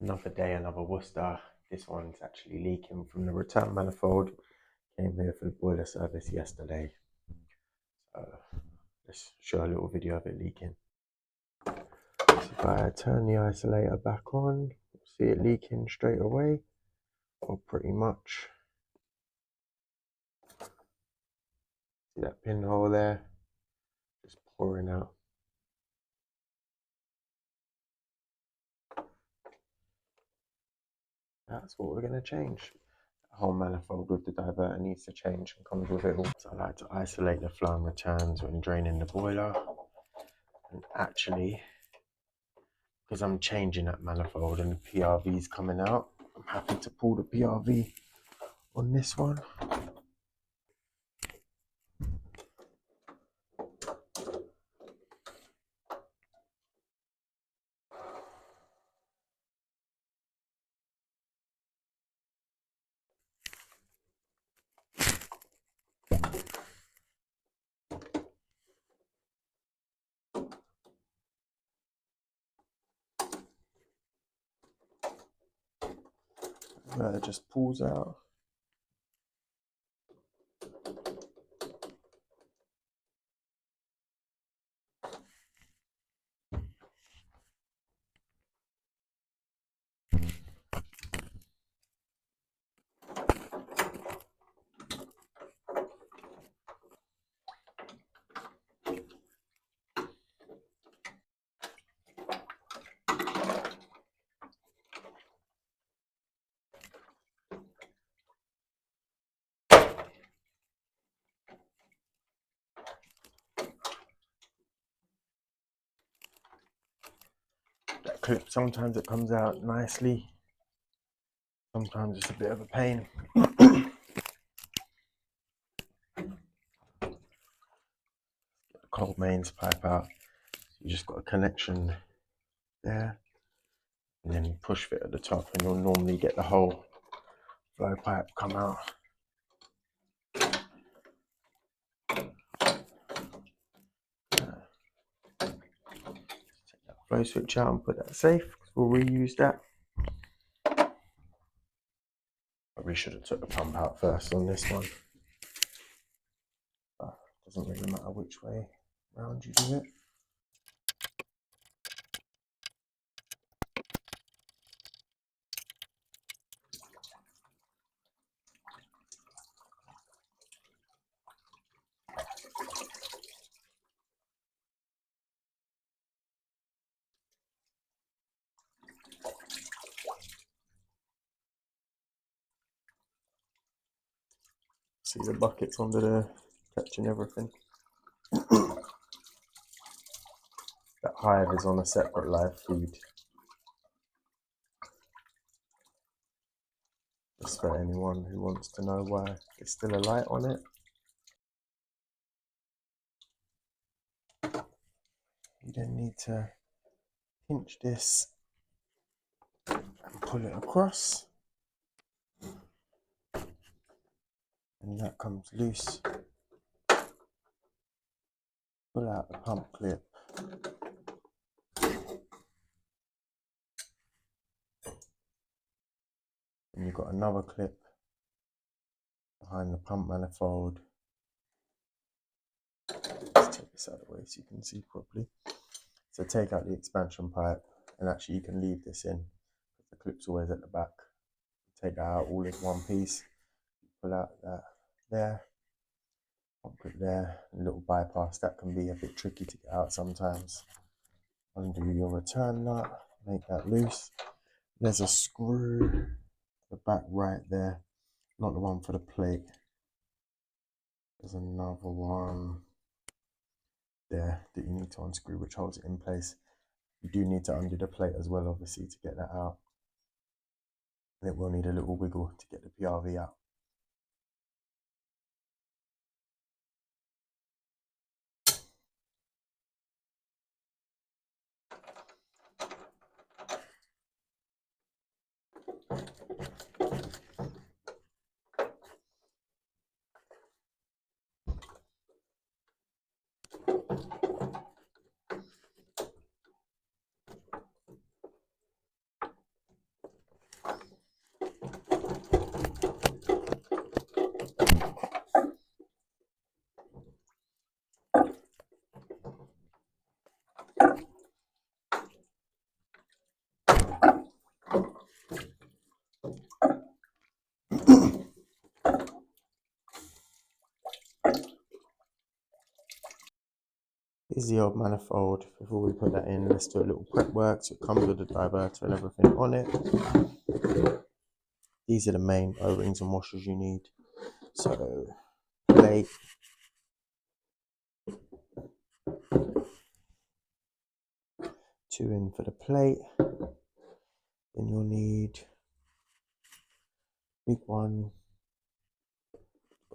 Another day, another Worcester. This one's actually leaking from the return manifold. Came here for the boiler service yesterday. So let's show a little video of it leaking. So if I turn the isolator back on, you'll see it leaking straight away, or pretty much. See that pinhole there? Just pouring out. That's what we're going to change. The whole manifold with the diverter needs to change and comes with it all. So I like to isolate the flow and returns when draining the boiler. And actually, because I'm changing that manifold and the PRV is coming out, I'm happy to pull the PRV on this one. It just pulls out. That clip, sometimes it comes out nicely, sometimes it's a bit of a pain. Get the cold mains pipe out. You just got a connection there, and then you push fit at the top, and you'll normally get the whole flow pipe come out. Take that flow switch out and put that safe, because we'll reuse that. Probably should have took the pump out first on this one. But it doesn't really matter which way around you do it. See the buckets under there catching everything. That hive is on a separate live feed. Just for anyone who wants to know why there's still a light on it. You then need to pinch this and pull it across. And that comes loose. Pull out the pump clip. And you've got another clip behind the pump manifold. Let's take this out of the way so you can see properly. So take out the expansion pipe, and actually you can leave this in. The clip's always at the back. Take that out all in one piece. Pull out that there. Pump clip there. A little bypass that can be a bit tricky to get out sometimes. Undo your return nut. Make that loose. There's a screw. The back right there. Not the one for the plate. There's another one there that you need to unscrew, which holds it in place. You do need to undo the plate as well, obviously, to get that out. And it will need a little wiggle to get the PRV out. Here's the old manifold. Before we put that in, let's do a little prep work. So it comes with the diverter and everything on it. These are the main O-rings and washers you need. So, plate. Two in for the plate. Then you'll need big one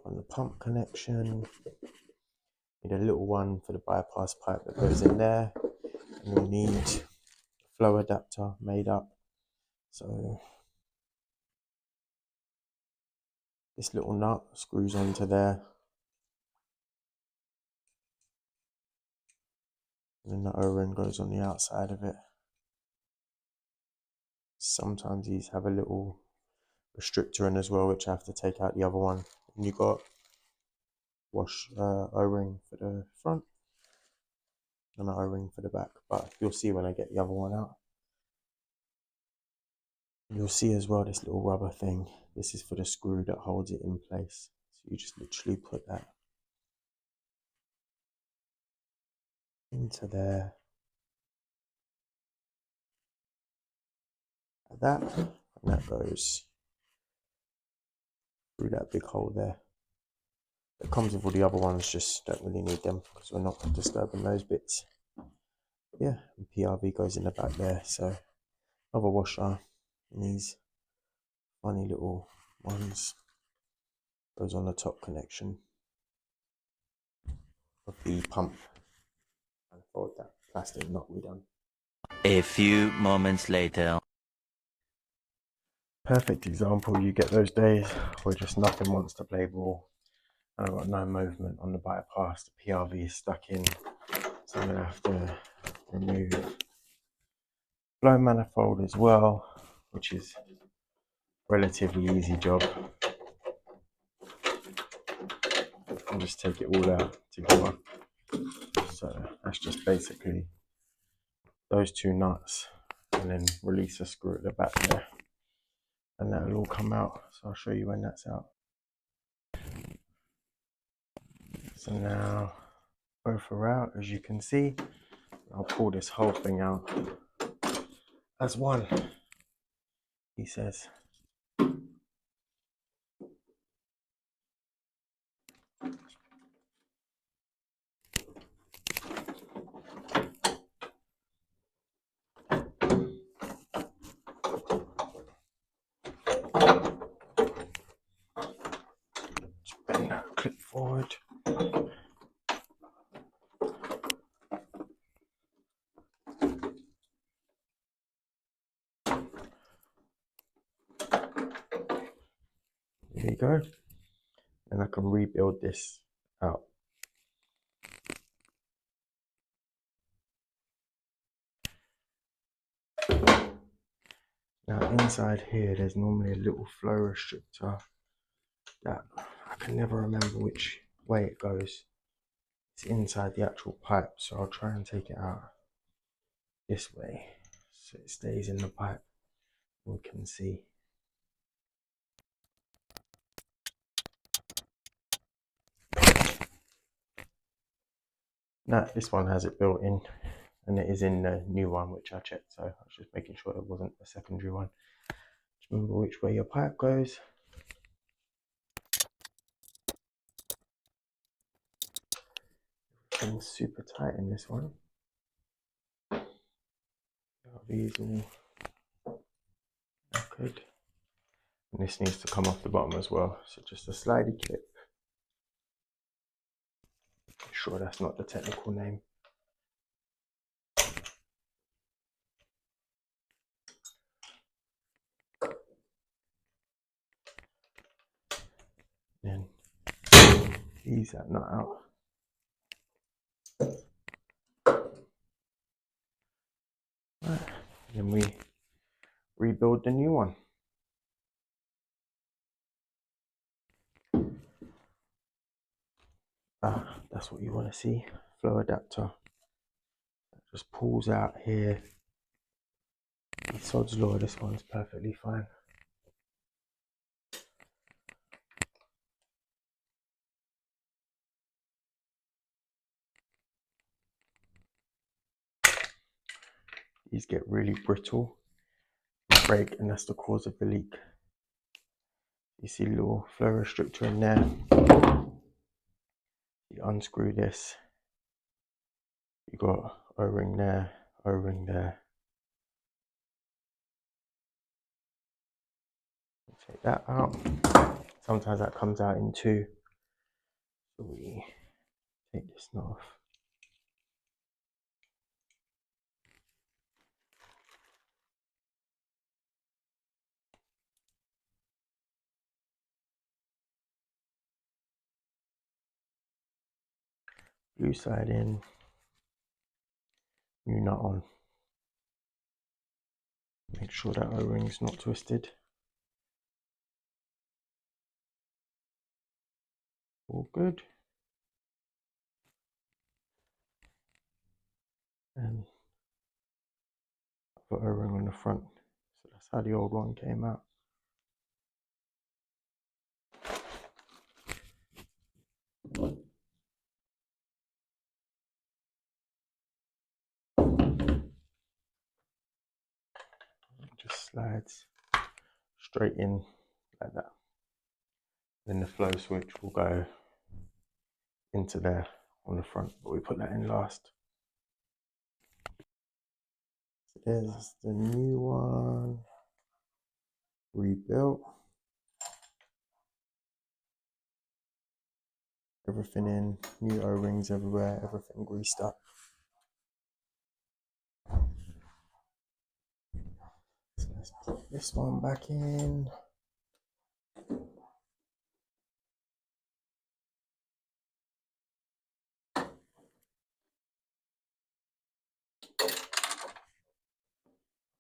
on the pump connection. Need a little one for the bypass pipe that goes in there. And you'll need flow adapter made up. So this little nut screws onto there. And then the O-ring goes on the outside of it. Sometimes these have a little restrictor in as well, which I have to take out the other one. And you got wash O-ring for the front and an O-ring for the back. But you'll see when I get the other one out. You'll see as well this little rubber thing. This is for the screw that holds it in place. So you just literally put that into there. Like that. And that goes through that big hole there. It comes with all the other ones, just don't really need them because we're not disturbing those bits. Yeah, and PRV goes in the back there. So another washer and these funny little ones goes on the top connection of the pump. And fold that plastic knot we done. A few moments later. Perfect example, you get those days where just nothing wants to play ball. And I've got no movement on the bypass, the PRV is stuck in. So I'm going to have to remove flow manifold as well, which is a relatively easy job. I'll just take it all out together. So that's just basically those two nuts and then release a screw at the back there. And that'll all come out. So I'll show you when that's out. So now both are out, as you can see. I'll pull this whole thing out as one, he says. Just bend that clip forward. There you go. And I can rebuild this out. Now inside here there's normally a little flow restrictor that I can never remember which way it goes. It's inside the actual pipe, so I'll try and take it out this way so it stays in the pipe. We can see. Now this one has it built in, and it is in the new one which I checked, so I was just making sure it wasn't a secondary one. Just remember which way your pipe goes. Everything's super tight in this one. These all good. And this needs to come off the bottom as well, so just a slidey clip. I'm sure that's not the technical name. Then ease that nut out. Right. Then we rebuild the new one. That's what you want to see. Flow adapter. That just pulls out here. Sod's law, this one's perfectly fine. these get really brittle and break, and that's the cause of the leak. You see a little flow restrictor in there. You unscrew this, you got O-ring there, O-ring there. Take that out. Sometimes that comes out in two. So we take this knot off. Blue side in, new nut on. Make sure that O-ring's not twisted. All good. And I've got O-ring on the front. So that's how the old one came out. It just slides straight in like that. Then the flow switch will go into there on the front, but we put that in last. So there's the new one, rebuilt. Everything in, new O-rings everywhere, everything greased up. So let's put this one back in.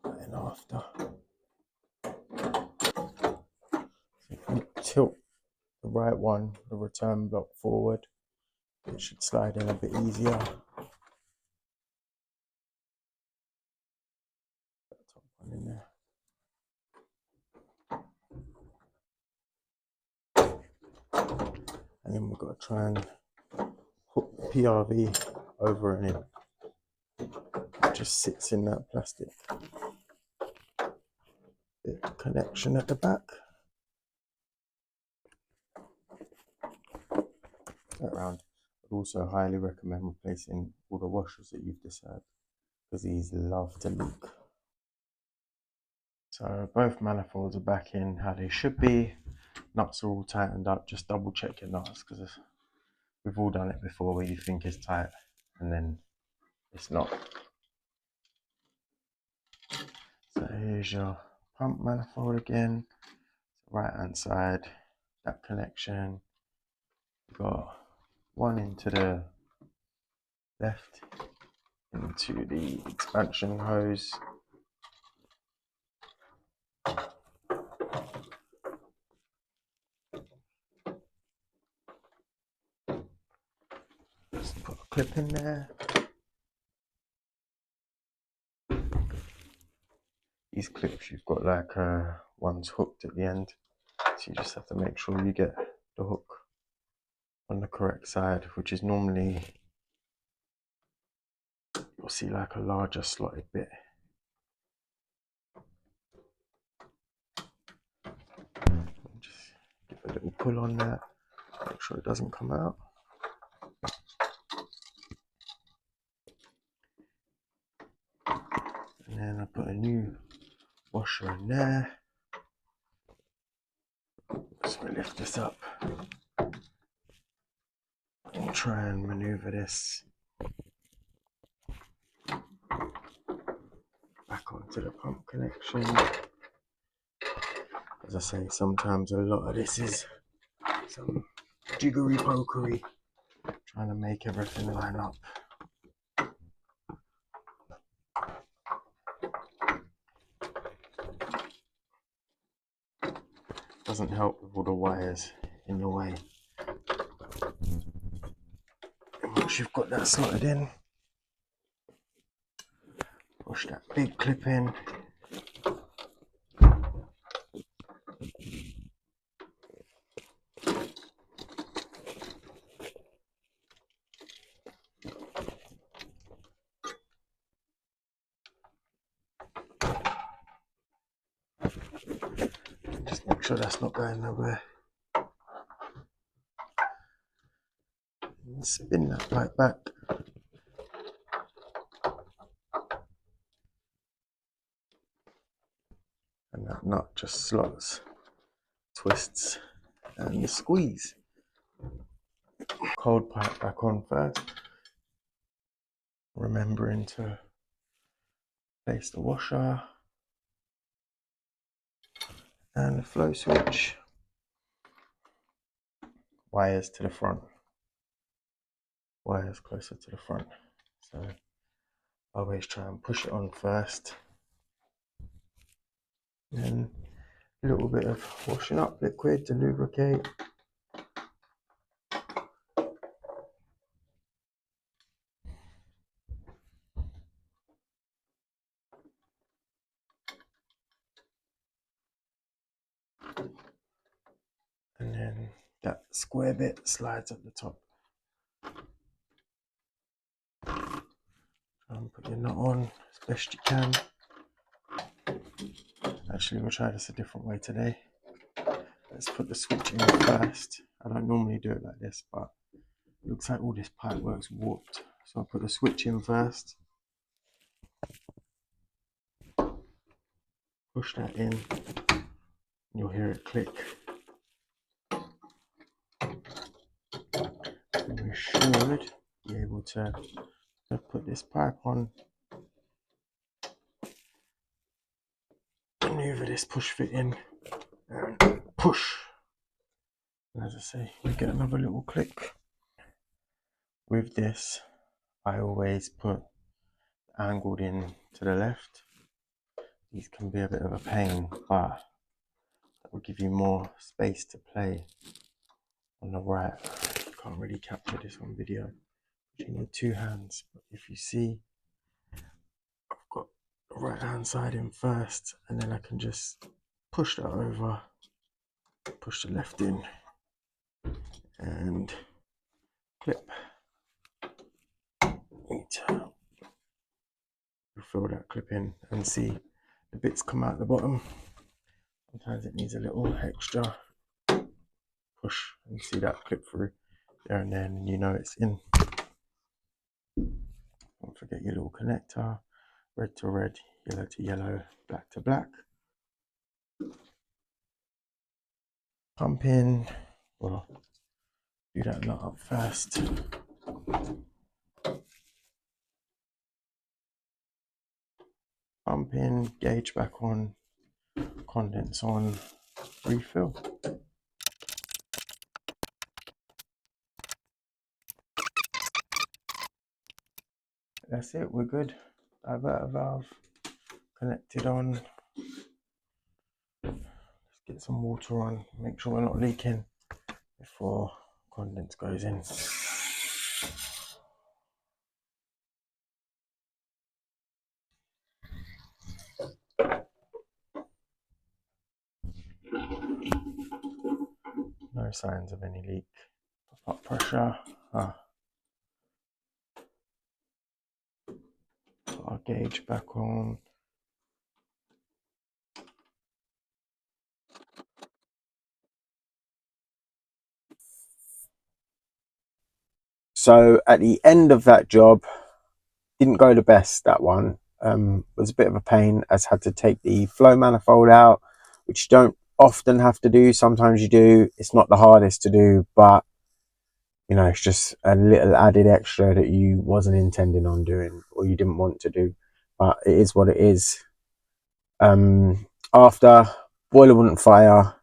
And after, so if you tilt the right one, the return block forward, it should slide in a bit easier. Put the top one in there. And then we've got to try and hook the PRV over, and it just sits in that plastic bit connection at the back. Around. I'd also highly recommend replacing all the washers that you've decided, because these love to leak. So both manifolds are back in how they should be. Nuts are all tightened up. Just double check your nuts, because we've all done it before where you think it's tight and then it's not. So here's your pump manifold again. Right hand side, that connection. You've got one into the left, into the expansion hose. Just put a clip in there. These clips, you've got like one's hooked at the end, so you just have to make sure you get the hook on the correct side, which is normally, you'll see like a larger slotted bit. Just give a little pull on that, make sure it doesn't come out. And then I put a new washer in there. So we lift this up and try and maneuver this back onto the pump connection. As I say, sometimes a lot of this is some jiggery pokery, trying to make everything line up. Doesn't help with all the wires in the way. Once you've got that slotted in, push that big clip in. sure that's not going nowhere. And spin that pipe back. And that nut just slots, twists, and squeeze. Cold pipe back on first. Remembering to place the washer and the flow switch. Wires to the front. Wires closer to the front. So I always try and push it on first. Then a little bit of washing up liquid to lubricate. And then that square bit slides at the top. And put your nut on as best you can. Actually, we'll try this a different way today. Let's put the switch in first. I don't normally do it like this, but it looks like all this pipe work's warped. So I'll put the switch in first. Push that in. And you'll hear it click. And we should be able to put this pipe on. Maneuver this push fit in and push. And as I say, we get another little click. With this, I always put angled in to the left. These can be a bit of a pain, but that will give you more space to play on the right. Can't really capture this on video. You need two hands, but if you see, I've got the right hand side in first, and then I can just push that over, push the left in, and clip. You'll fill that clip in and see the bits come out the bottom. Sometimes it needs a little extra push, and see that clip through there and then, and you know it's in. Don't forget your little connector, red to red, yellow to yellow, black to black. Pump in, well, do that nut up first. Pump in, gauge back on, condense on, refill. That's it, we're good. Diverter valve connected on. Let's get some water on, make sure we're not leaking before condense goes in. No signs of any leak. Pop up pressure. Put our gauge back on. So at the end of that job, didn't go the best, that one. Was a bit of a pain, as had to take the flow manifold out, which you don't often have to do. Sometimes you do. It's not the hardest to do, but you know, it's just a little added extra that you wasn't intending on doing, or you didn't want to do, but it is what it is. After, boiler wouldn't fire.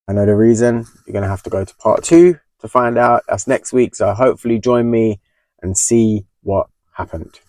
I know the reason. You're going to have to go to part 2 to find out. That's next week, so hopefully join me and see what happened.